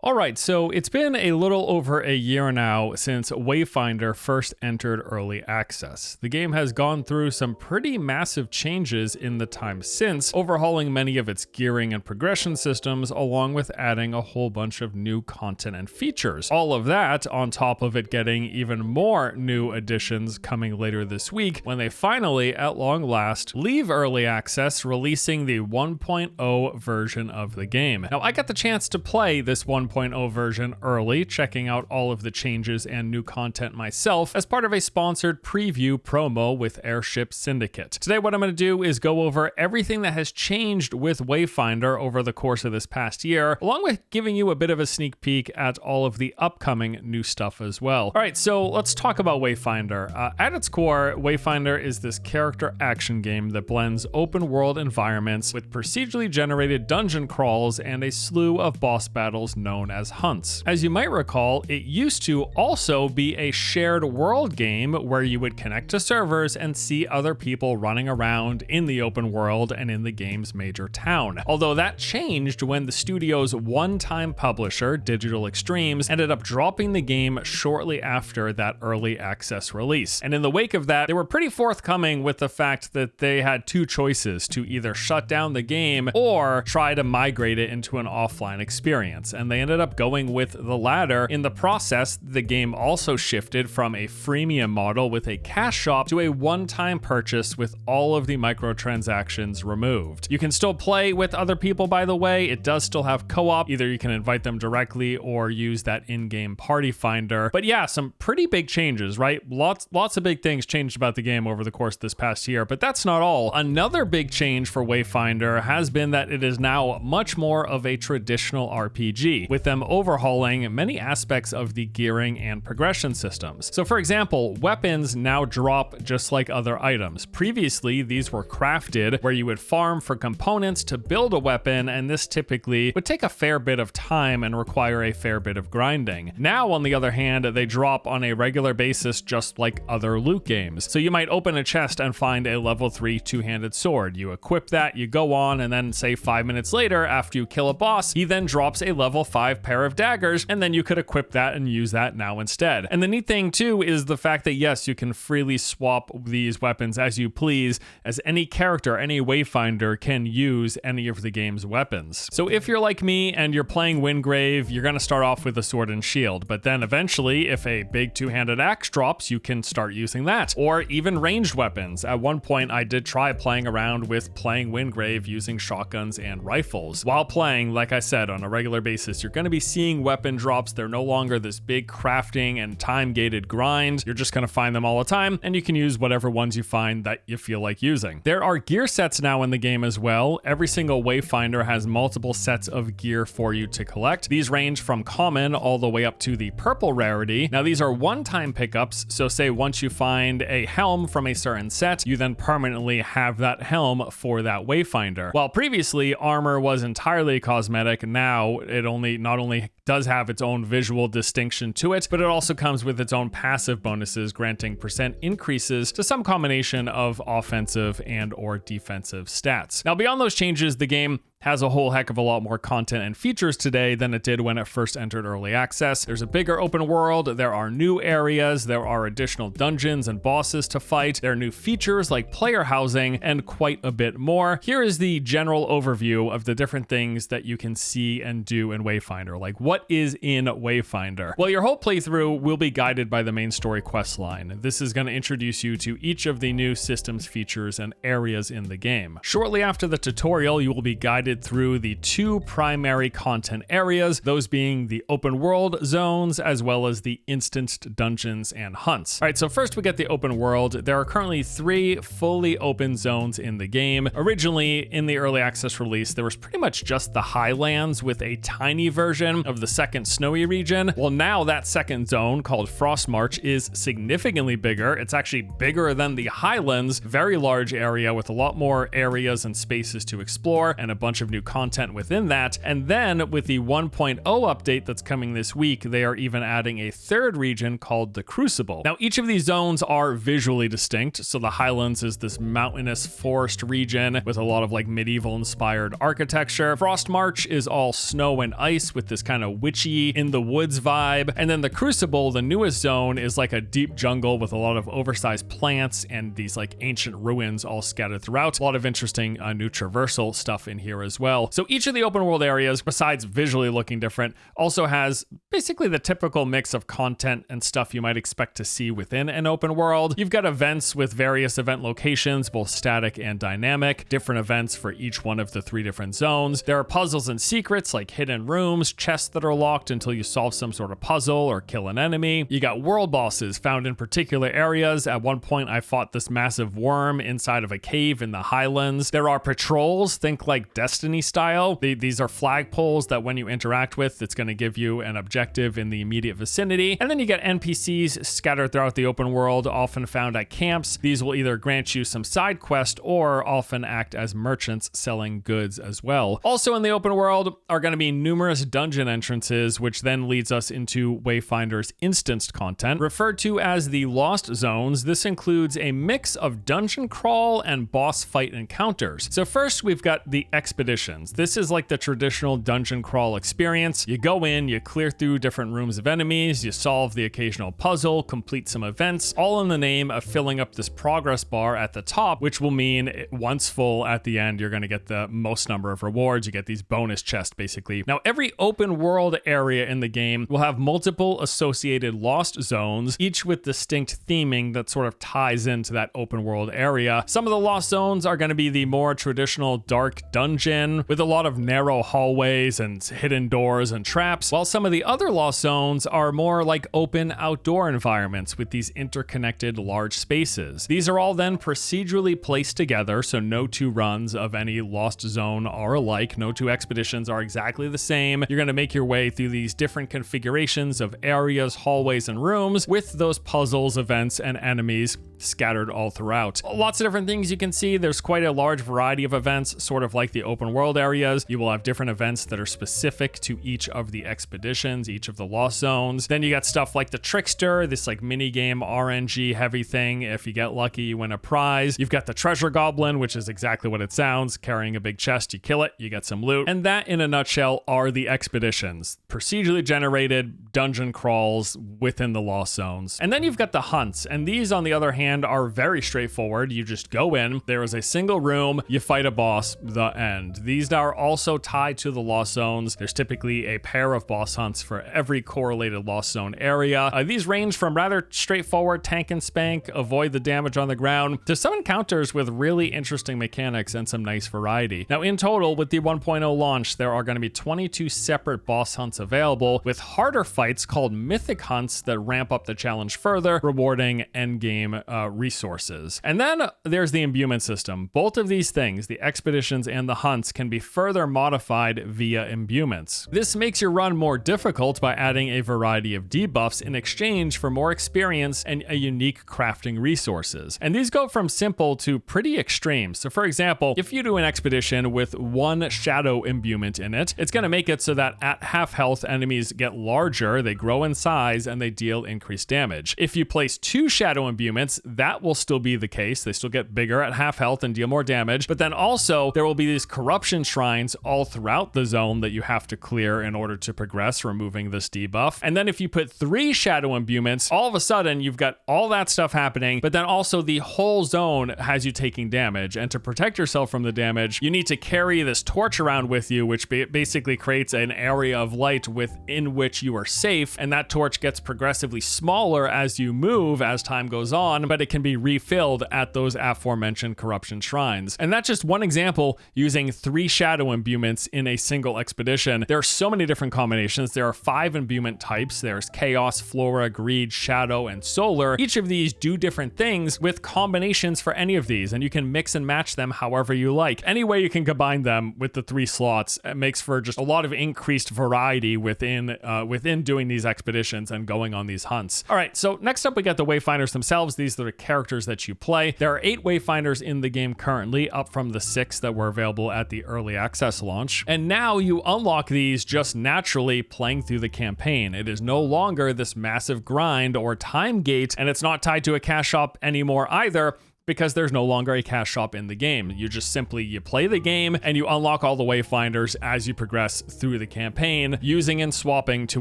Alright, so it's been a little over a year now since Wayfinder first entered early access. The game has gone through some pretty massive changes in the time since, overhauling many of its gearing and progression systems, along with adding a whole bunch of new content and features. All of that on top of it getting even more new additions coming later this week, when they finally, at long last, leave early access, releasing the 1.0 version of the game. Now, I got the chance to play this 1.0 version early, checking out all of the changes and new content myself as part of a sponsored preview promo with Airship Syndicate. Today, what I'm going to do is go over everything that has changed with Wayfinder over the course of this past year, along with giving you a bit of a sneak peek at all of the upcoming new stuff as well. All right, so let's talk about Wayfinder. At its core, Wayfinder is this character action game that blends open world environments with procedurally generated dungeon crawls and a slew of boss battles known as hunts. As you might recall, it used to also be a shared world game where you would connect to servers and see other people running around in the open world and in the game's major town. Although that changed when the studio's one-time publisher, Digital Extremes, ended up dropping the game shortly after that early access release. And in the wake of that, they were pretty forthcoming with the fact that they had two choices: to either shut down the game or try to migrate it into an offline experience. And they ended up going with the latter. In the process, the game also shifted from a freemium model with a cash shop to a one-time purchase with all of the microtransactions removed. You can still play with other people, by the way. It does still have co-op. Either you can invite them directly or use that in-game party finder. But yeah, some pretty big changes, right? Lots of big things changed about the game over the course of this past year, but that's not all. Another big change for Wayfinder has been that it is now much more of a traditional RPG, with them overhauling many aspects of the gearing and progression systems. So for example, weapons now drop just like other items. Previously, these were crafted where you would farm for components to build a weapon, and this typically would take a fair bit of time and require a fair bit of grinding. Now, on the other hand, they drop on a regular basis just like other loot games. So you might open a chest and find a level 3 two-handed sword. You equip that, you go on, and then say 5 minutes later, after you kill a boss, he then drops a level 5 pair of daggers, and then you could equip that and use that now instead. And the neat thing too is the fact that yes, you can freely swap these weapons as you please, as any character, any Wayfinder can use any of the game's weapons. So if you're like me and you're playing Wingrave, you're gonna start off with a sword and shield, but then eventually, if a big two-handed axe drops, you can start using that. Or even ranged weapons. At one point, I did try playing around with playing Wingrave using shotguns and rifles. While playing, like I said, on a regular basis, you're gonna be seeing weapon drops. They're no longer this big crafting and time-gated grind. You're just gonna find them all the time, and you can use whatever ones you find that you feel like using. There are gear sets now in the game as well. Every single Wayfinder has multiple sets of gear for you to collect. These range from common all the way up to the purple rarity. Now these are one-time pickups, so say once you find a helm from a certain set, you then permanently have that helm for that Wayfinder. While previously armor was entirely cosmetic, now it not only does have its own visual distinction to it, but it also comes with its own passive bonuses, granting percent increases to some combination of offensive and or defensive stats. Now, beyond those changes, the game has a whole heck of a lot more content and features today than it did when it first entered early access. There's a bigger open world, there are new areas, there are additional dungeons and bosses to fight, there are new features like player housing, and quite a bit more. Here is the general overview of the different things that you can see and do in Wayfinder. Like, what is in Wayfinder? Well, your whole playthrough will be guided by the main story quest line. This is going to introduce you to each of the new systems, features, and areas in the game. Shortly after the tutorial, you will be guided through the two primary content areas, those being the open world zones as well as the instanced dungeons and hunts. All right, so first we get the open world. There are currently 3 fully open zones in the game. Originally, in the early access release, there was pretty much just the highlands with a tiny version of the second snowy region. Well, now that second zone, called Frostmarch, is significantly bigger. It's actually bigger than the highlands, very large area with a lot more areas and spaces to explore and a bunch bunch of new content within that. And then with the 1.0 update that's coming this week, they are even adding a third region called the Crucible. Now, each of these zones are visually distinct. So the Highlands is this mountainous forest region with a lot of like medieval inspired architecture. Frost March is all snow and ice with this kind of witchy in the woods vibe. And then the Crucible, the newest zone, is like a deep jungle with a lot of oversized plants and these like ancient ruins all scattered throughout. A lot of interesting new traversal stuff in here as well. So each of the open world areas, besides visually looking different, also has basically the typical mix of content and stuff you might expect to see within an open world. You've got events with various event locations, both static and dynamic, different events for each one of the 3 different zones. There are puzzles and secrets like hidden rooms, chests that are locked until you solve some sort of puzzle or kill an enemy. You got world bosses found in particular areas. At one point, I fought this massive worm inside of a cave in the Highlands. There are patrols, think like Destiny style. These are flagpoles that when you interact with, it's going to give you an objective in the immediate vicinity. And then you get NPCs scattered throughout the open world, often found at camps. These will either grant you some side quest or often act as merchants selling goods as well. Also in the open world are going to be numerous dungeon entrances, which then leads us into Wayfinder's instanced content, referred to as the Lost Zones. This includes a mix of dungeon crawl and boss fight encounters. So first we've got the expeditions. This is like the traditional dungeon crawl experience. You go in, you clear through different rooms of enemies, you solve the occasional puzzle, complete some events, all in the name of filling up this progress bar at the top, which will mean once full at the end, you're going to get the most number of rewards. You get these bonus chests basically. Now, every open world area in the game will have multiple associated lost zones, each with distinct theming that sort of ties into that open world area. Some of the lost zones are going to be the more traditional dark dungeon with a lot of narrow hallways and hidden doors and traps, while some of the other lost zones are more like open outdoor environments with these interconnected large spaces. These are all then procedurally placed together, so no 2 runs of any lost zone are alike. No 2 expeditions are exactly the same. You're going to make your way through these different configurations of areas, hallways, and rooms with those puzzles, events, and enemies scattered all throughout. Lots of different things you can see. There's quite a large variety of events, sort of like the open world areas. You will have different events that are specific to each of the expeditions, each of the lost zones. Then you got stuff like the Trickster, this like mini game RNG heavy thing. If you get lucky, you win a prize. You've got the Treasure Goblin, which is exactly what it sounds, carrying a big chest. You kill it, you get some loot. And that in a nutshell are the expeditions, procedurally generated dungeon crawls within the lost zones. And then you've got the hunts, and these on the other hand are very straightforward. You just go in, there is a single room, you fight a boss, the end. These are also tied to the lost zones. There's typically a pair of boss hunts for every correlated lost zone area. These range from rather straightforward tank and spank, avoid the damage on the ground, to some encounters with really interesting mechanics and some nice variety. Now in total, with the 1.0 launch, there are going to be 22 separate boss hunts available, with harder fights called mythic hunts that ramp up the challenge further, rewarding endgame resources. And then there's the imbuement system. Both of these things, the expeditions and the hunts, can be further modified via imbuments. This makes your run more difficult by adding a variety of debuffs in exchange for more experience and a unique crafting resources. And these go from simple to pretty extreme. So for example, if you do an expedition with 1 shadow imbuement in it, it's going to make it so that at half health, enemies get larger, they grow in size, and they deal increased damage. If you place 2 shadow imbuments, that will still be the case. They still get bigger at half health and deal more damage, but then also there will be these corruption shrines all throughout the zone that you have to clear in order to progress, removing this debuff. And then if you put 3 shadow imbuments, all of a sudden you've got all that stuff happening, but then also the whole zone has you taking damage. And to protect yourself from the damage, you need to carry this torch around with you, which basically creates an area of light within which you are safe. And that torch gets progressively smaller as you move as time goes on, but it can be refilled at those aforementioned corruption shrines. And that's just one example using 3 shadow imbuments in a single expedition. There are so many different combinations. There are 5 imbuement types. There's chaos, flora, greed, shadow, and solar. Each of these do different things with combinations for any of these, and you can mix and match them however you like. Any way you can combine them with the 3 slots, it makes for just a lot of increased variety within doing these expeditions and going on these hunts. All right, so next up we got the Wayfinders themselves. These are sort of characters that you play. There are 8 Wayfinders in the game currently, up from the 6 that were available at the early access launch. And now you unlock these just naturally playing through the campaign. It is no longer this massive grind or time gate, and it's not tied to a cash shop anymore either, because there's no longer a cash shop in the game. You just you play the game and you unlock all the Wayfinders as you progress through the campaign, using and swapping to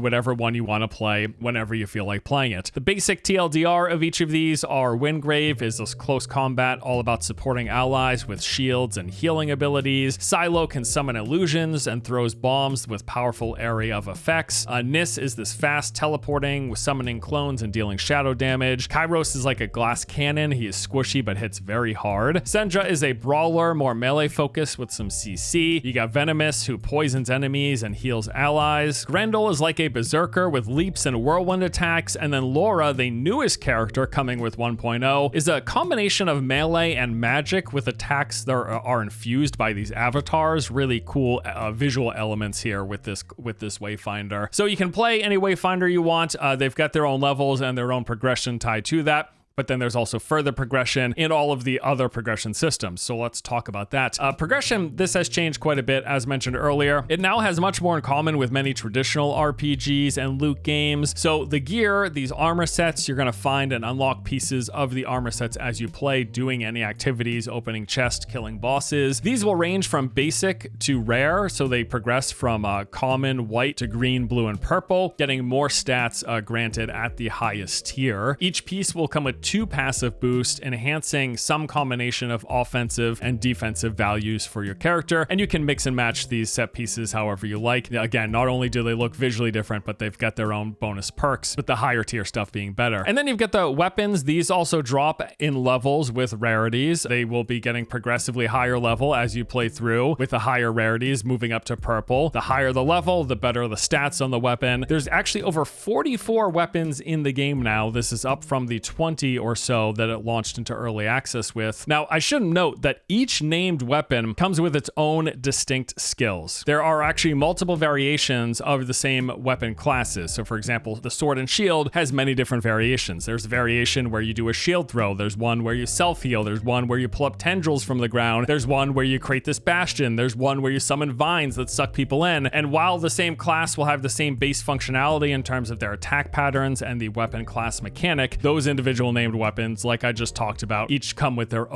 whatever one you want to play whenever you feel like playing it. The basic TLDR of each of these are Wingrave is this close combat all about supporting allies with shields and healing abilities. Silo can summon illusions and throws bombs with powerful area of effects. Nis is this fast teleporting with summoning clones and dealing shadow damage. Kairos is like a glass cannon. He is squishy but hits very hard. Sendra is a brawler, more melee focused with some CC. You got Venomous, who poisons enemies and heals allies. Grendel is like a berserker with leaps and whirlwind attacks. And then Laura, the newest character coming with 1.0, is a combination of melee and magic with attacks that are infused by these avatars. Really cool visual elements here with this Wayfinder. So you can play any Wayfinder you want. They've got their own levels and their own progression tied to that. But then there's also further progression in all of the other progression systems. So let's talk about that. Progression, this has changed quite a bit, as mentioned earlier. It now has much more in common with many traditional RPGs and loot games. So the gear, these armor sets, you're gonna find and unlock pieces of the armor sets as you play, doing any activities, opening chests, killing bosses. These will range from basic to rare. So they progress from common, white to green, blue, and purple, getting more stats granted at the highest tier. Each piece will come with 2 passive boosts, enhancing some combination of offensive and defensive values for your character. And you can mix and match these set pieces however you like. Again, not only do they look visually different, but they've got their own bonus perks, with the higher tier stuff being better. And then you've got the weapons. These also drop in levels with rarities. They will be getting progressively higher level as you play through, with the higher rarities moving up to purple. The higher the level, the better the stats on the weapon. There's actually over 44 weapons in the game now. This is up from the 20 or so that it launched into early access with. Now, I should note that each named weapon comes with its own distinct skills. There are actually multiple variations of the same weapon classes. So for example, the sword and shield has many different variations. There's a variation where you do a shield throw. There's one where you self-heal. There's one where you pull up tendrils from the ground. There's one where you create this bastion. There's one where you summon vines that suck people in. And while the same class will have the same base functionality in terms of their attack patterns and the weapon class mechanic, those individual named weapons, like I just talked about, each come with their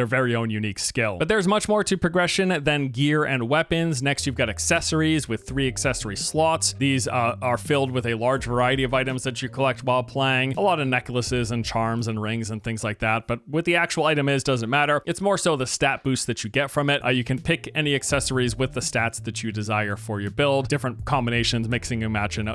very own unique skill. But there's much more to progression than gear and weapons. Next, you've got accessories with 3 accessory slots. These are filled with a large variety of items that you collect while playing. A lot of necklaces and charms and rings and things like that. But what the actual item is doesn't matter. It's more so the stat boost that you get from it. You can pick any accessories with the stats that you desire for your build. Different combinations, mixing and matching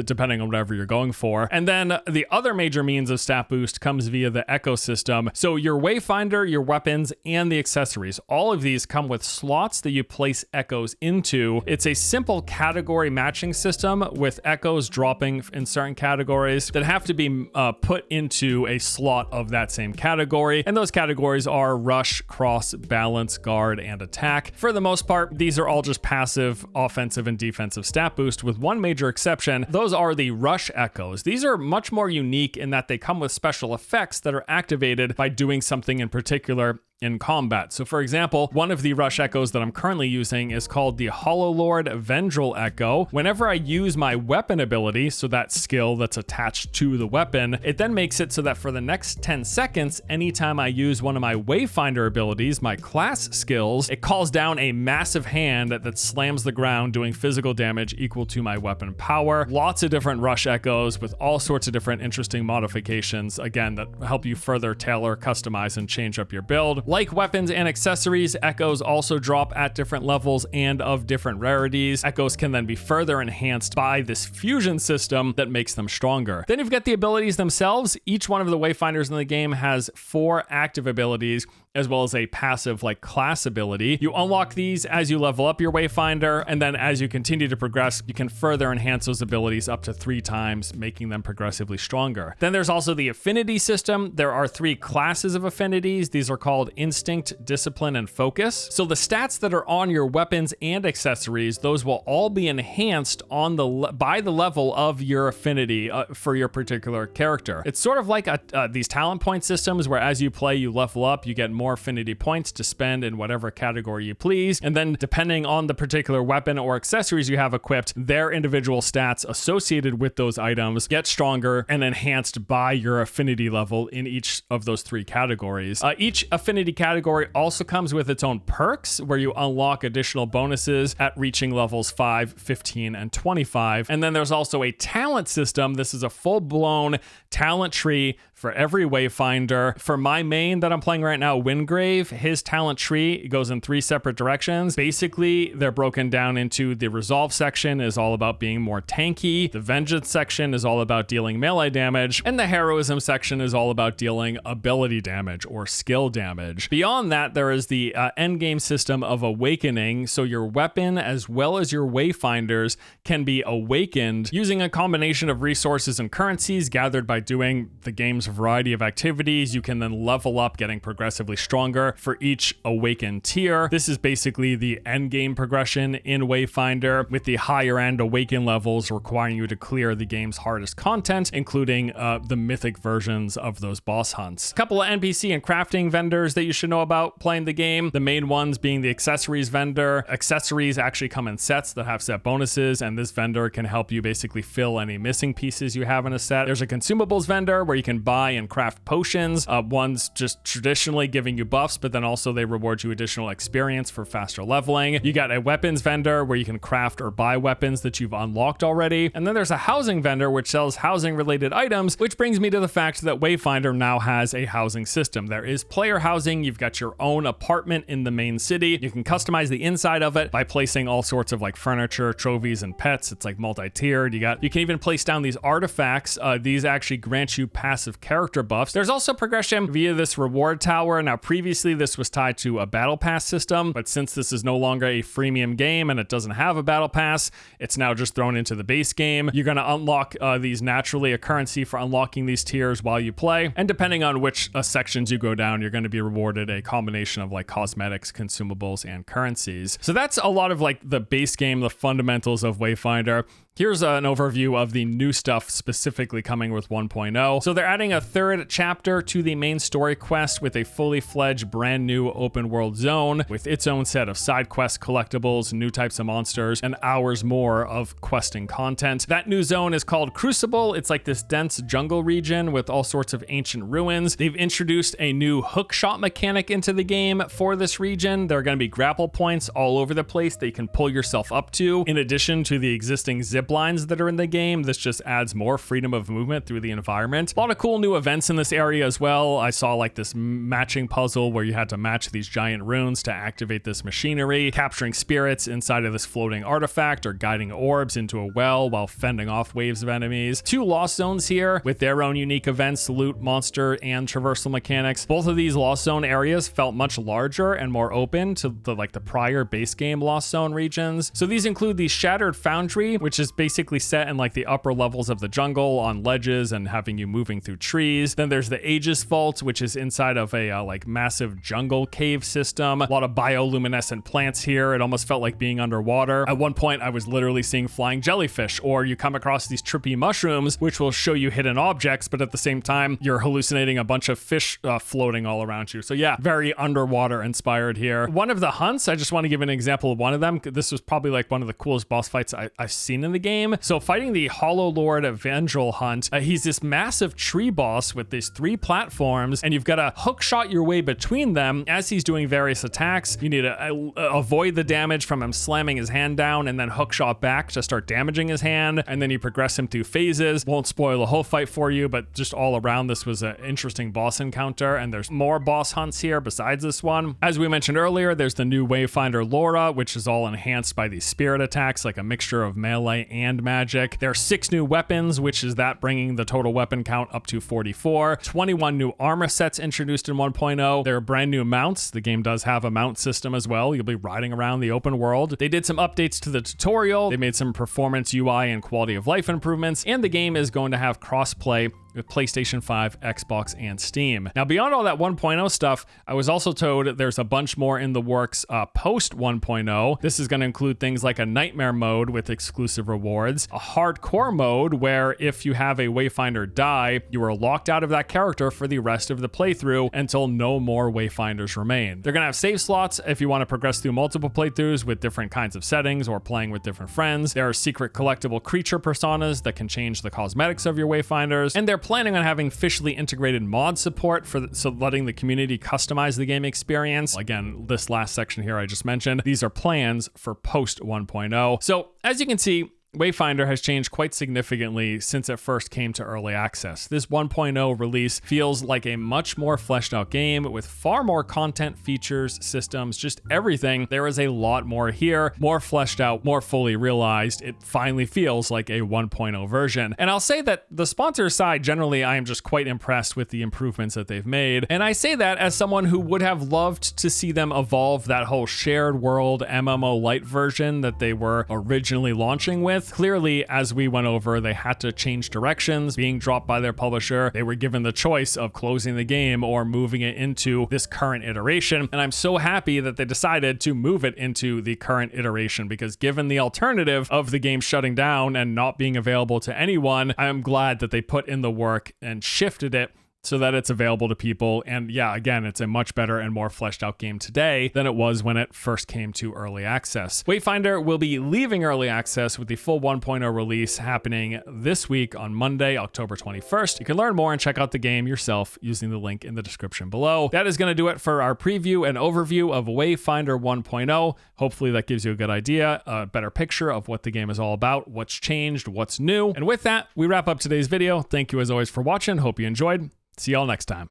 depending on whatever you're going for. And then the other major means of stat boost comes via the Echo system. So your Wayfinder, your weapons, and the accessories, all of these come with slots that you place echoes into. It's a simple category matching system with echoes dropping in certain categories that have to be put into a slot of that same category. And those categories are rush, cross, balance, guard, and attack. For the most part, these are all just passive offensive and defensive stat boost, with one major exception. Those are the rush echoes. These are much more unique in that they come with special effects that are activated by doing something in particular in combat. So for example, one of the rush echoes that I'm currently using is called the Hollowlord Vendril Echo. Whenever I use my weapon ability, so that skill that's attached to the weapon, it then makes it so that for the next 10 seconds, anytime I use one of my Wayfinder abilities, my class skills, it calls down a massive hand that slams the ground, doing physical damage equal to my weapon power. Lots of different rush echoes with all sorts of different interesting modifications, again, that help you further tailor, customize, and change up your build. Like weapons and accessories, echoes also drop at different levels and of different rarities. Echoes can then be further enhanced by this fusion system that makes them stronger. Then you've got the abilities themselves. Each one of the Wayfinders in the game has 4 active abilities, as well as a passive like class ability. You unlock these as you level up your Wayfinder, and then as you continue to progress, you can further enhance those abilities up to 3 times, making them progressively stronger. Then there's also the affinity system. There are 3 classes of affinities. These are called Instinct, Discipline, and Focus. So the stats that are on your weapons and accessories, those will all be enhanced on by the level of your affinity for your particular character. It's sort of like these talent point systems where as you play, you level up, you get more affinity points to spend in whatever category you please. And then depending on the particular weapon or accessories you have equipped, their individual stats associated with those items get stronger and enhanced by your affinity level in each of those 3 categories. Each affinity category also comes with its own perks where you unlock additional bonuses at reaching levels 5, 15, and 25. And then there's also a talent system. This is a full-blown talent tree for every Wayfinder. For my main that I'm playing right now, Wingrave, his talent tree goes in 3 separate directions. Basically, they're broken down into the Resolve section is all about being more tanky, the Vengeance section is all about dealing melee damage, and the Heroism section is all about dealing ability damage or skill damage. Beyond that, there is the endgame system of Awakening, so your weapon as well as your Wayfinders can be awakened using a combination of resources and currencies gathered by doing the game's variety of activities. You can then level up, getting progressively stronger for each awakened tier. This is basically the end game progression in Wayfinder, with the higher end awaken levels requiring you to clear the game's hardest content, including the mythic versions of those boss hunts. A couple of NPC and crafting vendors that you should know about playing the game. The main ones being the accessories vendor. Accessories actually come in sets that have set bonuses, and this vendor can help you basically fill any missing pieces you have in a set. There's a consumables vendor where you can buy and craft potions. One's just traditionally giving you buffs, but then also they reward you additional experience for faster leveling. You got a weapons vendor where you can craft or buy weapons that you've unlocked already. And then there's a housing vendor which sells housing related items, which brings me to the fact that Wayfinder now has a housing system. There is player housing. You've got your own apartment in the main city. You can customize the inside of it by placing all sorts of like furniture, trophies, and pets. It's like multi-tiered. You can even place down these artifacts. These actually grant you passive character buffs. There's also progression via this reward tower. Now, previously this was tied to a battle pass system, but since this is no longer a freemium game and it doesn't have a battle pass, it's now just thrown into the base game. You're going to unlock these naturally, a currency for unlocking these tiers while you play. And depending on which sections you go down, you're going to be rewarded a combination of like cosmetics, consumables, and currencies. So that's a lot of like the base game, the fundamentals of Wayfinder. Here's an overview of the new stuff specifically coming with 1.0. So they're adding a 3rd chapter to the main story quest with a fully fledged brand new open world zone with its own set of side quest collectibles, new types of monsters, and hours more of questing content. That new zone is called Crucible. It's like this dense jungle region with all sorts of ancient ruins. They've introduced a new hook shot mechanic into the game for this region. There are going to be grapple points all over the place that you can pull yourself up to, in addition to the existing zip lines that are in the game. This just adds more freedom of movement through the environment. A lot of cool new events in this area as well. I saw like this matching puzzle where you had to match these giant runes to activate this machinery, capturing spirits inside of this floating artifact, or guiding orbs into a well while fending off waves of enemies. 2 lost zones here with their own unique events, loot, monster, and traversal mechanics. Both of these lost zone areas felt much larger and more open to the prior base game lost zone regions. So these include the Shattered Foundry, which is basically set in like the upper levels of the jungle on ledges and having you moving through trees. Then there's the Aegis Vault, which is inside of a like massive jungle cave system. A lot of bioluminescent plants here. It almost felt like being underwater. At one point, I was literally seeing flying jellyfish, or you come across these trippy mushrooms, which will show you hidden objects, but at the same time, you're hallucinating a bunch of fish floating all around you. So yeah, very underwater inspired here. One of the hunts, I just want to give an example of one of them. This was probably like one of the coolest boss fights I've seen in the game. So fighting the Hollow Lord Evangel hunt, he's this massive tree boss with these 3 platforms, and you've got to hook shot your way between them as he's doing various attacks. You need to avoid the damage from him slamming his hand down, and then hook shot back to start damaging his hand, and then you progress him through phases. Won't spoil the whole fight for you, but just all around, this was an interesting boss encounter, and there's more boss hunts here besides this one. As we mentioned earlier, there's the new Wayfinder Laura, which is all enhanced by these spirit attacks, like a mixture of melee and magic. There are 6 new weapons, which is that bringing the total weapon count up to 44. 21 new armor sets introduced in 1.0. There are brand new mounts. The game does have a mount system as well. You'll be riding around the open world. They did some updates to the tutorial. They made some performance UI and quality of life improvements, and the game is going to have cross-play with PlayStation 5, Xbox, and Steam. Now, beyond all that 1.0 stuff, I was also told there's a bunch more in the works post 1.0. This is going to include things like a nightmare mode with exclusive rewards, a hardcore mode where if you have a Wayfinder die, you are locked out of that character for the rest of the playthrough until no more Wayfinders remain. They're going to have save slots if you want to progress through multiple playthroughs with different kinds of settings or playing with different friends. There are secret collectible creature personas that can change the cosmetics of your Wayfinders, and they're planning on having officially integrated mod support so letting the community customize the game experience. Again, this last section here I just mentioned, these are plans for post 1.0. So as you can see, Wayfinder has changed quite significantly since it first came to early access. This 1.0 release feels like a much more fleshed out game with far more content, features, systems, just everything. There is a lot more here, more fleshed out, more fully realized. It finally feels like a 1.0 version. And I'll say that the sponsor side, generally, I am just quite impressed with the improvements that they've made. And I say that as someone who would have loved to see them evolve that whole shared world MMO light version that they were originally launching with. Clearly, as we went over, they had to change directions, being dropped by their publisher. They were given the choice of closing the game or moving it into this current iteration. And I'm so happy that they decided to move it into the current iteration, because given the alternative of the game shutting down and not being available to anyone, I am glad that they put in the work and shifted it so that it's available to people. And yeah, again, it's a much better and more fleshed out game today than it was when it first came to early access. Wayfinder will be leaving early access with the full 1.0 release happening this week on Monday, October 21st. You can learn more and check out the game yourself using the link in the description below. That is going to do it for our preview and overview of Wayfinder 1.0. Hopefully that gives you a good idea, a better picture of what the game is all about, what's changed, what's new. And with that, we wrap up today's video. Thank you as always for watching. Hope you enjoyed. See y'all next time.